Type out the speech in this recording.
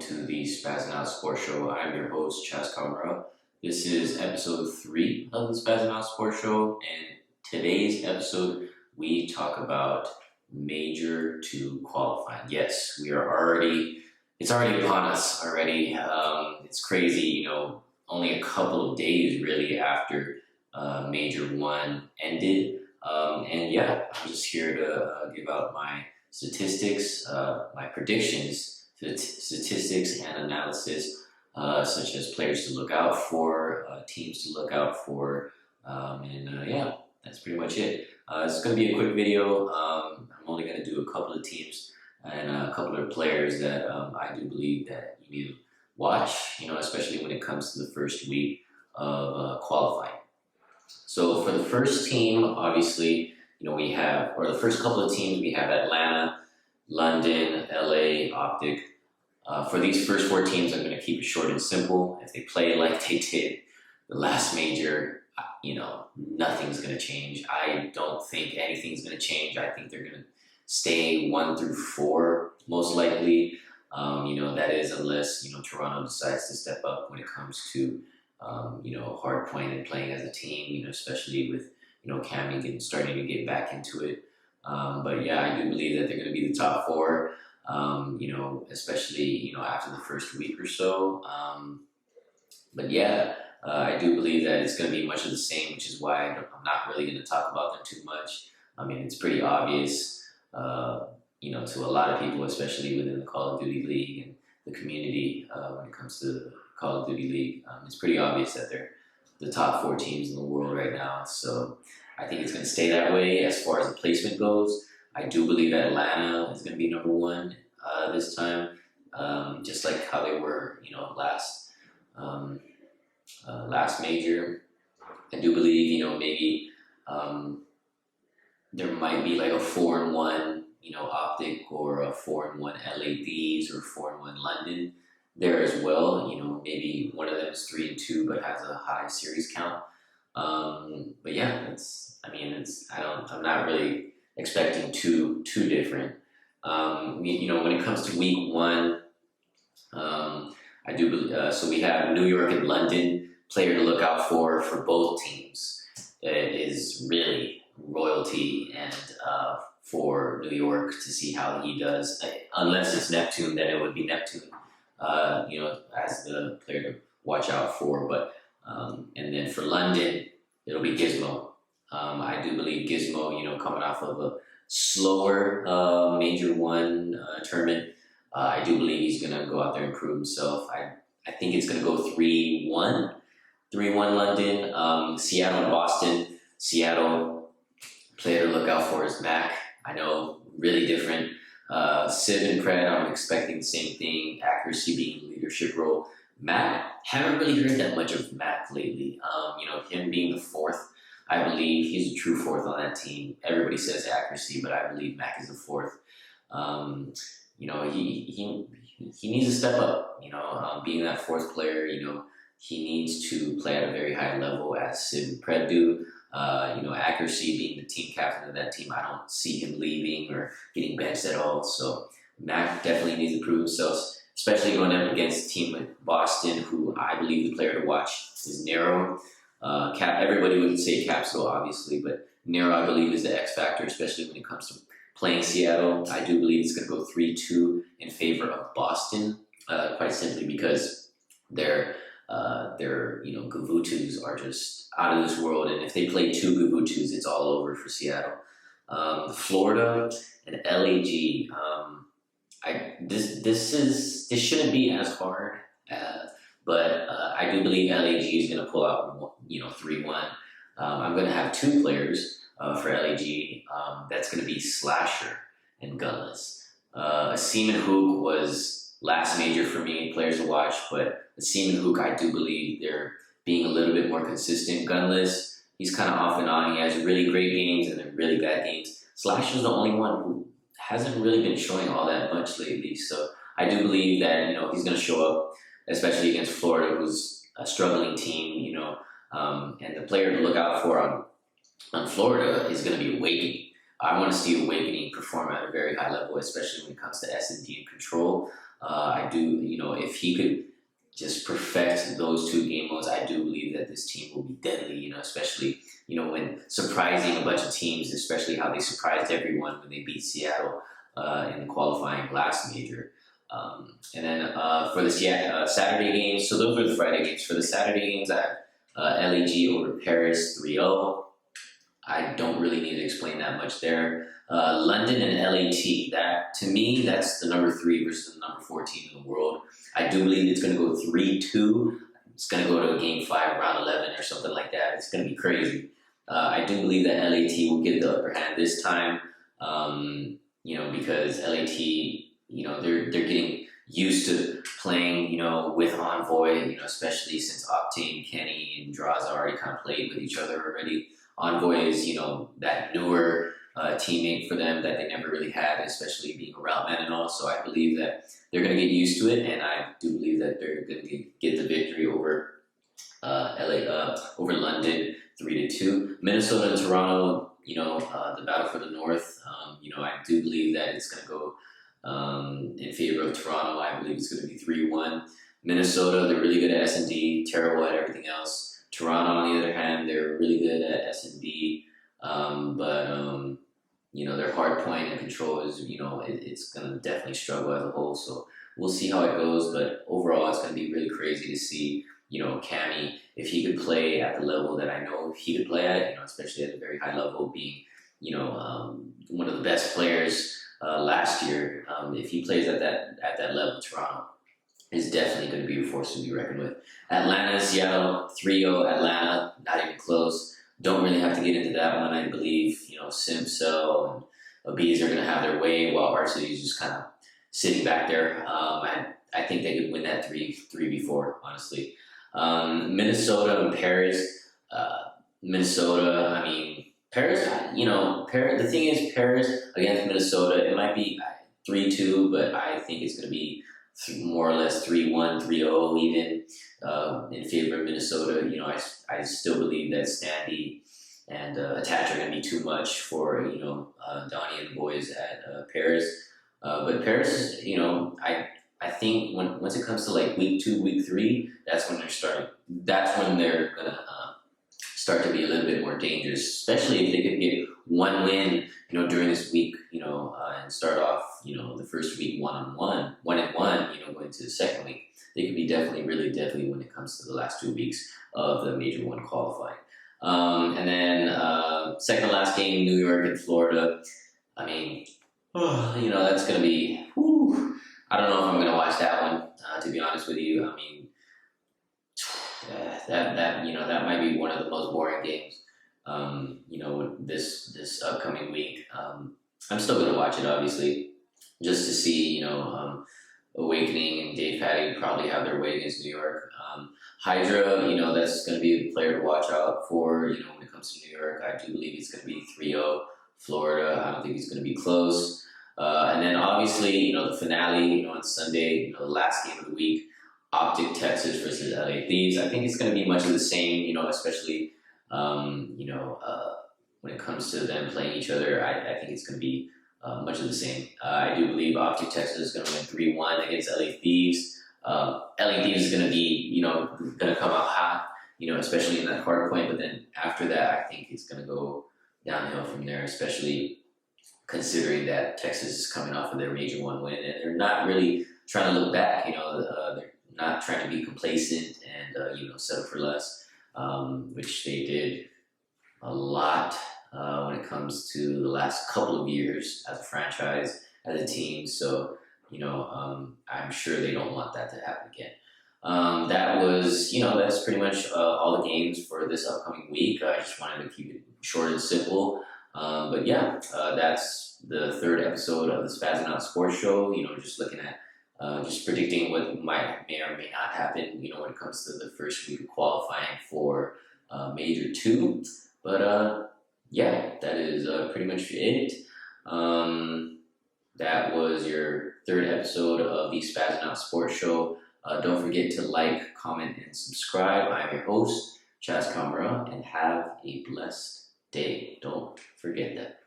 to the Spazzin Sports Show. I'm your host, Chas Kamara. This is episode 3 of the Spazzin Sports Show, and today's episode we talk about major to qualifying. Yes, it's already upon us already. It's crazy, only a couple of days really after Major 1 ended. I'm just here to give out my statistics, my predictions, statistics and analysis, such as players to look out for, teams to look out for, that's pretty much it. It's going to be a quick video. I'm only going to do a couple of teams and a couple of players that I do believe that you need to watch, especially when it comes to the first week of qualifying. So for the first team, obviously, the first couple of teams, we have Atlanta, London, LA, Optic. For these first 4 teams, I'm going to keep it short and simple. If they play like they did the last major, nothing's going to change. I don't think anything's going to change. I think they're going to stay 1 through 4, most likely. That is unless, Toronto decides to step up when it comes to, hard point and playing as a team, especially with, Cam starting to get back into it. I do believe that they're going to be the top 4, especially, after the first week or so. I do believe that it's going to be much of the same, which is why I'm not really going to talk about them too much. I mean, it's pretty obvious, to a lot of people, especially within the Call of Duty League and the community when it comes to the Call of Duty League. It's pretty obvious that they're the top 4 teams in the world right now. So I think it's going to stay that way as far as the placement goes. I do believe that Atlanta is going to be number 1 this time, just like how they were, last major. I do believe, maybe there might be like a 4-1, Optic, or a 4-1 LADs, or 4-1 London there as well. Maybe one of them is 3-2 but has a high series count. I'm not really expecting too different. When it comes to week 1, I do believe, so we have New York and London. Player to look out for both teams is really royalty, and for New York to see how he does. Unless it's Neptune, then it would be Neptune, as the player to watch out for. But and then for London, it'll be Gizmo. I do believe Gizmo, coming off of a slower Major 1 tournament, I do believe he's going to go out there and prove himself. I think it's going to go 3-1 London. Seattle and Boston. Seattle, player to look out for is Mac. I know, really different. Civ and Pred, I'm expecting the same thing. Accuracy being a leadership role. Mac, haven't really heard that much of Mac lately. Him being the 4th, I believe he's a true 4th on that team. Everybody says accuracy, but I believe Mac is the 4th. He needs to step up. Being that 4th player, he needs to play at a very high level as Civ and Pred do. Accuracy being the team captain of that team, I don't see him leaving or getting benched at all. So Mac definitely needs to prove himself, especially going up against a team like Boston, who I believe the player to watch is Nero. Everybody would say Capsule, obviously, but Nero, I believe, is the X factor, especially when it comes to playing Seattle. I do believe it's going to go 3-2 in favor of Boston, quite simply because their Gavutus are just out of this world, and if they play 2 Gavutus, it's all over for Seattle. Florida and LAG. This shouldn't be as hard, but I do believe LAG is going to pull out 3-1. I'm going to have 2 players for LAG. That's going to be Slasher and Gunless. Seaman Hook was last major for me, players to watch, but the Seaman Hook, I do believe they're being a little bit more consistent. Gunless, he's kind of off and on. He has really great games and then really bad games. Slasher's the only one who hasn't really been showing all that much lately. So I do believe that, he's going to show up, especially against Florida, who's a struggling team, and the player to look out for on Florida is going to be Awakening. I want to see Awakening perform at a very high level, especially when it comes to S&D and control. I do, if he could just perfect those two game modes, I do believe that this team will be deadly, especially, when surprising a bunch of teams, especially how they surprised everyone when they beat Seattle in the qualifying last major. And then for the Saturday games, so those were the Friday games. For the Saturday games, I have LAG over Paris 3-0. I don't really need to explain that much there. London and LAT, that to me, that's the number 3 versus the number 4 team in the world. I do believe it's going to go 3-2. It's going to go to a game 5, round 11 or something like that. It's going to be crazy. I do believe that LAT will get the upper hand this time, because LAT, they're getting used to playing, with Envoy, especially since Octane, Kenny, and Draza already kind of played with each other already. Envoy is, that newer teammate for them that they never really had, especially being a route man and all. So I believe that they're going to get used to it, and I do believe that they're going to get the victory over over London 3-2. Minnesota and Toronto, the battle for the North. I do believe that it's going to go in favor of Toronto. I believe it's going to be 3-1. Minnesota, they're really good at S&D, terrible at everything else. Toronto, on the other hand, they're really good at S&D, but their hard point and control is, it's going to definitely struggle as a whole. So we'll see how it goes, but overall, it's going to be really crazy to see, Cammy, if he could play at the level that I know he could play at, especially at a very high level, being, one of the best players last year. If he plays at that level, Toronto is definitely going to be a force to be reckoned with. Atlanta, Seattle, 3-0. Atlanta, not even close. Don't really have to get into that one. I believe, Simpcell and Abiz are going to have their way while Varsity is just kind of sitting back there. I think they could win that 3-4, honestly. Minnesota and Paris. Minnesota, Paris, Paris, the thing is, Paris against Minnesota, it might be 3-2, but I think it's going to be more or less 3-1, 3-0 even in favor of Minnesota. I still believe that Standy and Attach are going to be too much for, Donnie and the boys at Paris. But Paris, I think once it comes to like week 2, week 3, that's when they're going to start to be a little bit more dangerous, especially if they could get one win, during this week, and start off, the first week 1-1, going to the second week. They could be definitely really deadly when it comes to the last 2 weeks of the Major 1 qualifying. And then second to last game, New York and Florida. That's going to be, I don't know if I'm going to watch that one, to be honest with you. That might be one of the most boring games, this upcoming week. I'm still going to watch it, obviously, just to see, Awakening and Dave Patty probably have their way against New York. Hydra, that's going to be a player to watch out for, when it comes to New York. I do believe it's going to be 3-0. Florida, I don't think it's going to be close. And then, obviously, the finale, on Sunday, the last game of the week, Optic Texas versus LA Thieves. I think it's going to be much of the same, especially, when it comes to them playing each other. I think it's going to be much of the same. I do believe Optic Texas is going to win 3-1 against LA Thieves. LA Thieves is going to be, going to come out hot, especially in that hard point. But then after that, I think it's going to go downhill from there, especially considering that Texas is coming off of their Major 1 win, and they're not really trying to look back. They're not trying to be complacent and settle for less, which they did a lot when it comes to the last couple of years as a franchise, as a team. So I'm sure they don't want that to happen again. That was, that's pretty much all the games for this upcoming week. I just wanted to keep it short and simple. But yeah, that's the 3rd episode of the Spazzin Out Sports Show. Just looking at, just predicting what may or may not happen, when it comes to the first week of qualifying for Major 2. But yeah, that is pretty much it. That was your 3rd episode of the Spazzin Out Sports Show. Don't forget to like, comment, and subscribe. I'm your host, Chaz Kamara, and have a blessed day. Don't forget that.